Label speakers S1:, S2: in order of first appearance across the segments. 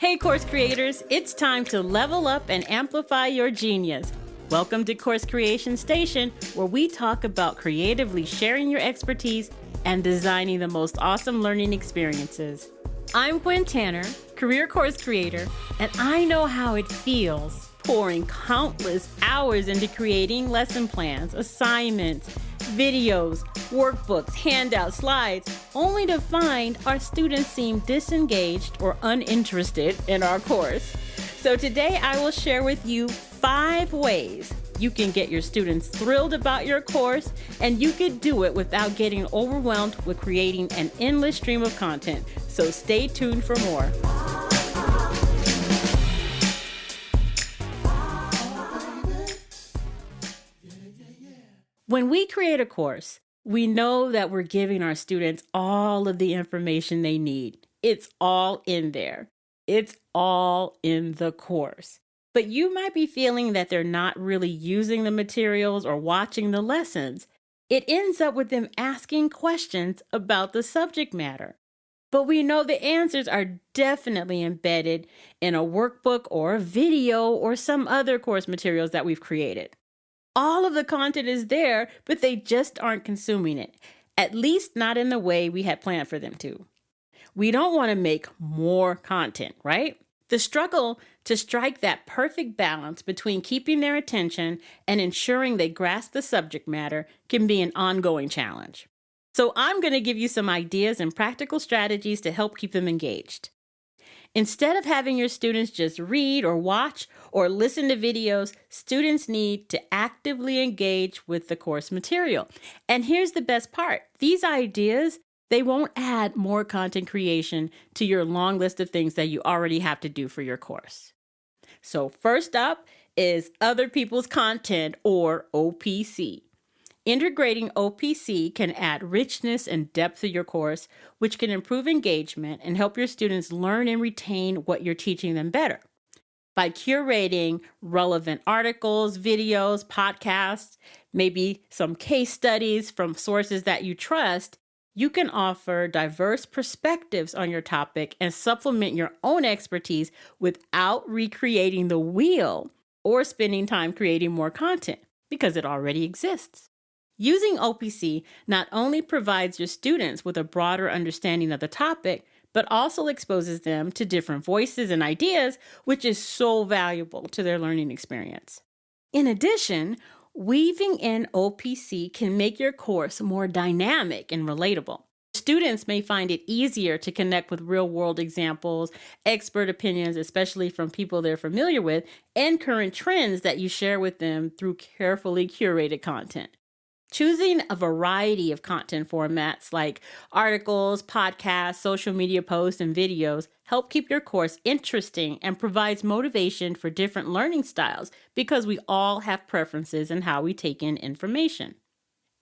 S1: Hey course creators, it's time to level up and amplify your genius. Welcome to Course Creation Station, where we talk about creatively sharing your expertise and designing the most awesome learning experiences. I'm Gwen Tanner, career course creator, and I know how it feels pouring countless hours into creating lesson plans, assignments, videos, workbooks, handouts, slides, only to find our students seem disengaged or uninterested in our course. So today I will share with you 5 ways you can get your students thrilled about your course, and you can do it without getting overwhelmed with creating an endless stream of content. So stay tuned for more. When we create a course, we know that we're giving our students all of the information they need. It's all in there. It's all in the course. But you might be feeling that they're not really using the materials or watching the lessons. It ends up with them asking questions about the subject matter. But we know the answers are definitely embedded in a workbook or a video or some other course materials that we've created. All of the content is there, but they just aren't consuming it, at least not in the way we had planned for them to. We don't want to make more content, right? The struggle to strike that perfect balance between keeping their attention and ensuring they grasp the subject matter can be an ongoing challenge. So I'm going to give you some ideas and practical strategies to help keep them engaged. Instead of having your students just read or watch or listen to videos, students need to actively engage with the course material. And here's the best part. These ideas, they won't add more content creation to your long list of things that you already have to do for your course. So first up is other people's content, or OPC. Integrating OPC can add richness and depth to your course, which can improve engagement and help your students learn and retain what you're teaching them better. By curating relevant articles, videos, podcasts, maybe some case studies from sources that you trust, you can offer diverse perspectives on your topic and supplement your own expertise without recreating the wheel or spending time creating more content, because it already exists. Using OPC not only provides your students with a broader understanding of the topic, but also exposes them to different voices and ideas, which is so valuable to their learning experience. In addition, weaving in OPC can make your course more dynamic and relatable. Students may find it easier to connect with real-world examples, expert opinions, especially from people they're familiar with, and current trends that you share with them through carefully curated content. Choosing a variety of content formats like articles, podcasts, social media posts, and videos help keep your course interesting and provides motivation for different learning styles, because we all have preferences in how we take in information.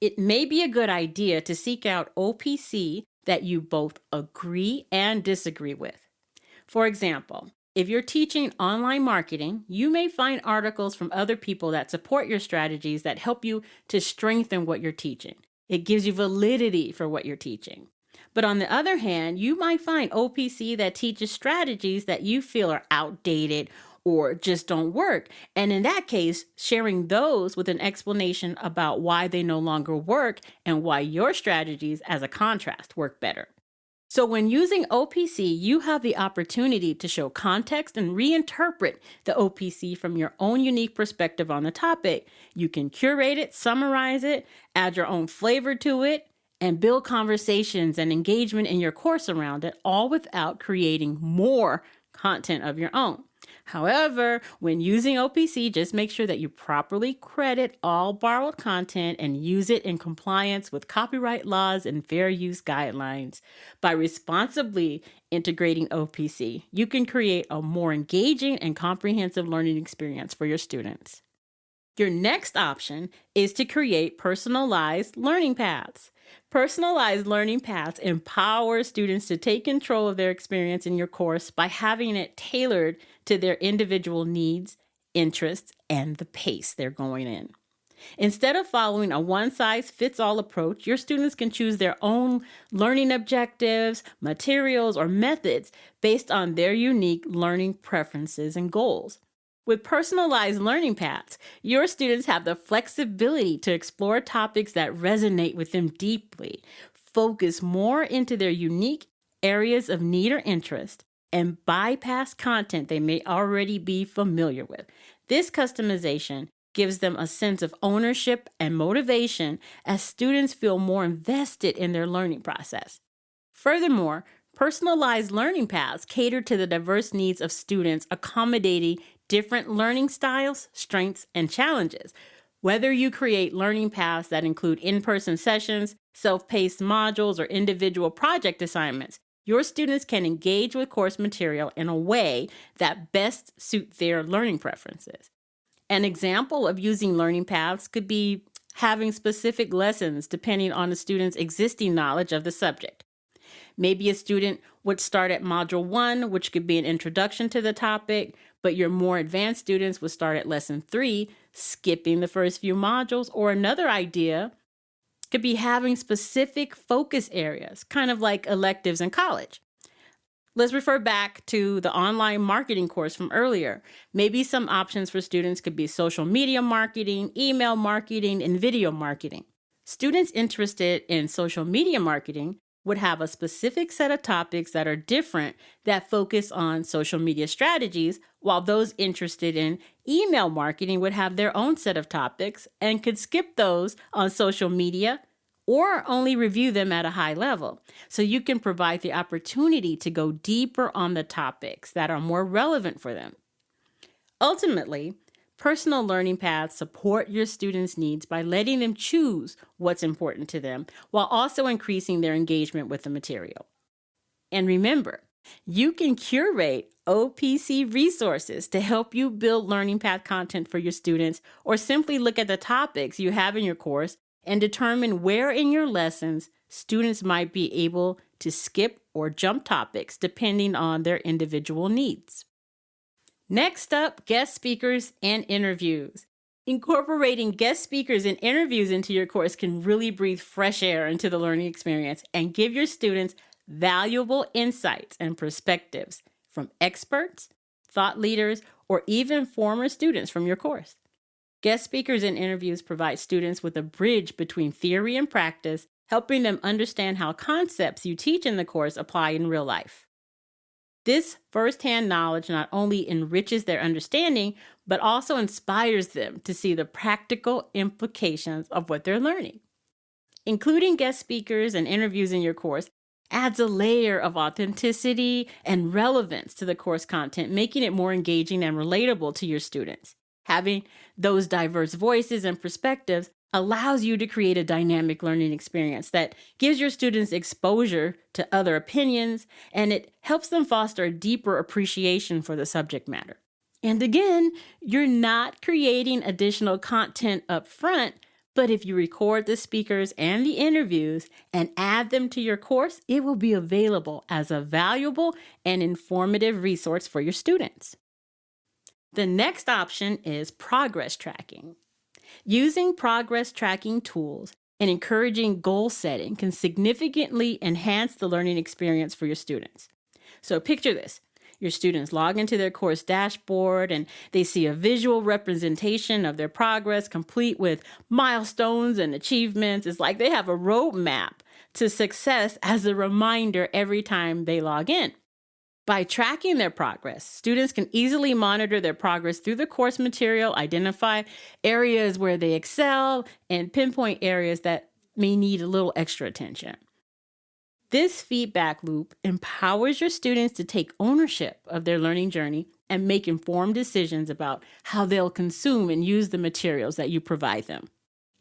S1: It may be a good idea to seek out OPC that you both agree and disagree with. For example, if you're teaching online marketing, you may find articles from other people that support your strategies that help you to strengthen what you're teaching. It gives you validity for what you're teaching. But on the other hand, you might find OPC that teaches strategies that you feel are outdated or just don't work. And in that case, sharing those with an explanation about why they no longer work and why your strategies as a contrast work better. So when using OPC, you have the opportunity to show context and reinterpret the OPC from your own unique perspective on the topic. You can curate it, summarize it, add your own flavor to it, and build conversations and engagement in your course around it, all without creating more content of your own. However, when using OPC, just make sure that you properly credit all borrowed content and use it in compliance with copyright laws and fair use guidelines. By responsibly integrating OPC, you can create a more engaging and comprehensive learning experience for your students. Your next option is to create personalized learning paths. Personalized learning paths empower students to take control of their experience in your course by having it tailored to their individual needs, interests, and the pace they're going in. Instead of following a one-size-fits-all approach, your students can choose their own learning objectives, materials, or methods based on their unique learning preferences and goals. With personalized learning paths, your students have the flexibility to explore topics that resonate with them deeply, focus more into their unique areas of need or interest, and bypass content they may already be familiar with. This customization gives them a sense of ownership and motivation as students feel more invested in their learning process. Furthermore, personalized learning paths cater to the diverse needs of students, accommodating different learning styles, strengths, and challenges. Whether you create learning paths that include in-person sessions, self-paced modules, or individual project assignments, your students can engage with course material in a way that best suit their learning preferences. An example of using learning paths could be having specific lessons depending on the student's existing knowledge of the subject. Maybe a student would start at Module 1, which could be an introduction to the topic, but your more advanced students would start at Lesson 3, skipping the first few modules. Or another idea could be having specific focus areas, kind of like electives in college. Let's refer back to the online marketing course from earlier. Maybe some options for students could be social media marketing, email marketing, and video marketing. Students interested in social media marketing would have a specific set of topics that are different that focus on social media strategies, while those interested in email marketing would have their own set of topics and could skip those on social media or only review them at a high level. So you can provide the opportunity to go deeper on the topics that are more relevant for them. Ultimately, personal learning paths support your students' needs by letting them choose what's important to them while also increasing their engagement with the material. And remember, you can curate OPC resources to help you build learning path content for your students, or simply look at the topics you have in your course and determine where in your lessons students might be able to skip or jump topics depending on their individual needs. Next up, guest speakers and interviews. Incorporating guest speakers and interviews into your course can really breathe fresh air into the learning experience and give your students valuable insights and perspectives from experts, thought leaders, or even former students from your course. Guest speakers and interviews provide students with a bridge between theory and practice, helping them understand how concepts you teach in the course apply in real life. This firsthand knowledge not only enriches their understanding, but also inspires them to see the practical implications of what they're learning. Including guest speakers and interviews in your course adds a layer of authenticity and relevance to the course content, making it more engaging and relatable to your students. Having those diverse voices and perspectives allows you to create a dynamic learning experience that gives your students exposure to other opinions, and it helps them foster a deeper appreciation for the subject matter. And again, you're not creating additional content up front, but if you record the speakers and the interviews and add them to your course, it will be available as a valuable and informative resource for your students. The next option is progress tracking. Using progress tracking tools and encouraging goal setting can significantly enhance the learning experience for your students. So picture this. Your students log into their course dashboard and they see a visual representation of their progress, complete with milestones and achievements. It's like they have a roadmap to success as a reminder every time they log in. By tracking their progress, students can easily monitor their progress through the course material, identify areas where they excel, and pinpoint areas that may need a little extra attention. This feedback loop empowers your students to take ownership of their learning journey and make informed decisions about how they'll consume and use the materials that you provide them.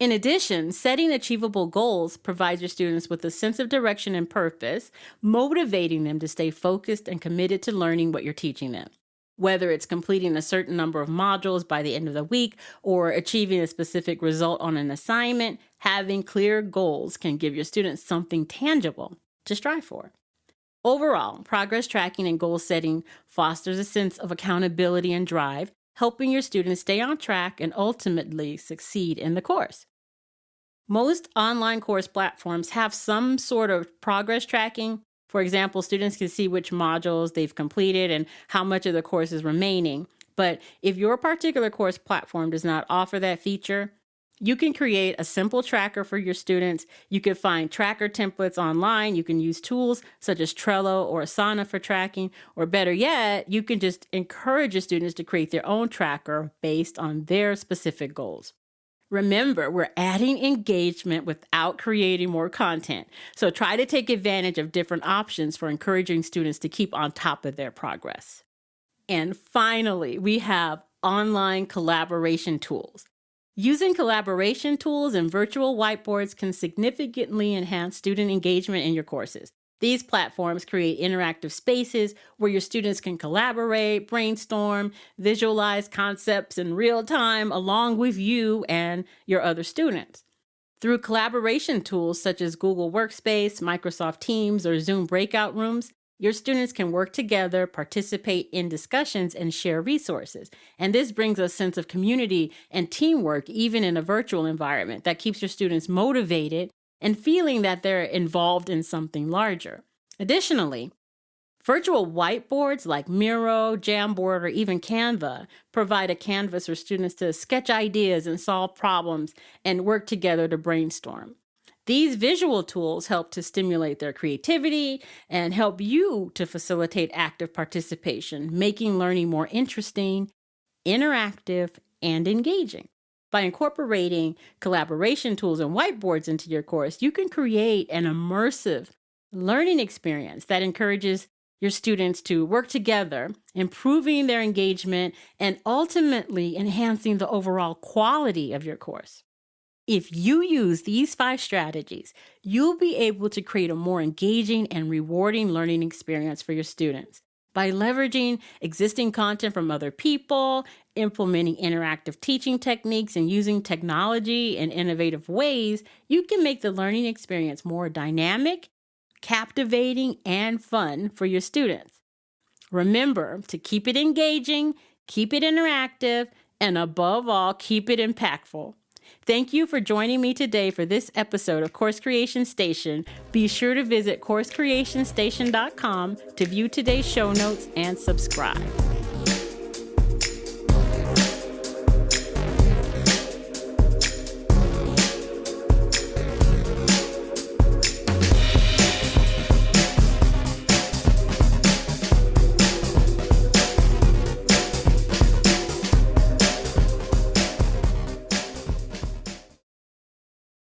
S1: In addition, setting achievable goals provides your students with a sense of direction and purpose, motivating them to stay focused and committed to learning what you're teaching them. Whether it's completing a certain number of modules by the end of the week or achieving a specific result on an assignment, having clear goals can give your students something tangible to strive for. Overall, progress tracking and goal setting fosters a sense of accountability and drive, helping your students stay on track and ultimately succeed in the course. Most online course platforms have some sort of progress tracking. For example, students can see which modules they've completed and how much of the course is remaining. But if your particular course platform does not offer that feature, you can create a simple tracker for your students. You can find tracker templates online. You can use tools such as Trello or Asana for tracking, or better yet, you can just encourage your students to create their own tracker based on their specific goals. Remember, we're adding engagement without creating more content. So try to take advantage of different options for encouraging students to keep on top of their progress. And finally, we have online collaboration tools. Using collaboration tools and virtual whiteboards can significantly enhance student engagement in your courses. These platforms create interactive spaces where your students can collaborate, brainstorm, visualize concepts in real time along with you and your other students. Through collaboration tools such as Google Workspace, Microsoft Teams, or Zoom breakout rooms, your students can work together, participate in discussions, and share resources. And this brings a sense of community and teamwork, even in a virtual environment, that keeps your students motivated and feeling that they're involved in something larger. Additionally, virtual whiteboards like Miro, Jamboard, or even Canva provide a canvas for students to sketch ideas and solve problems and work together to brainstorm. These visual tools help to stimulate their creativity and help you to facilitate active participation, making learning more interesting, interactive, and engaging. By incorporating collaboration tools and whiteboards into your course, you can create an immersive learning experience that encourages your students to work together, improving their engagement, and ultimately enhancing the overall quality of your course. If you use these 5 strategies, you'll be able to create a more engaging and rewarding learning experience for your students. By leveraging existing content from other people, implementing interactive teaching techniques, and using technology in innovative ways, you can make the learning experience more dynamic, captivating, and fun for your students. Remember to keep it engaging, keep it interactive, and above all, keep it impactful. Thank you for joining me today for this episode of Course Creation Station. Be sure to visit CourseCreationStation.com to view today's show notes and subscribe.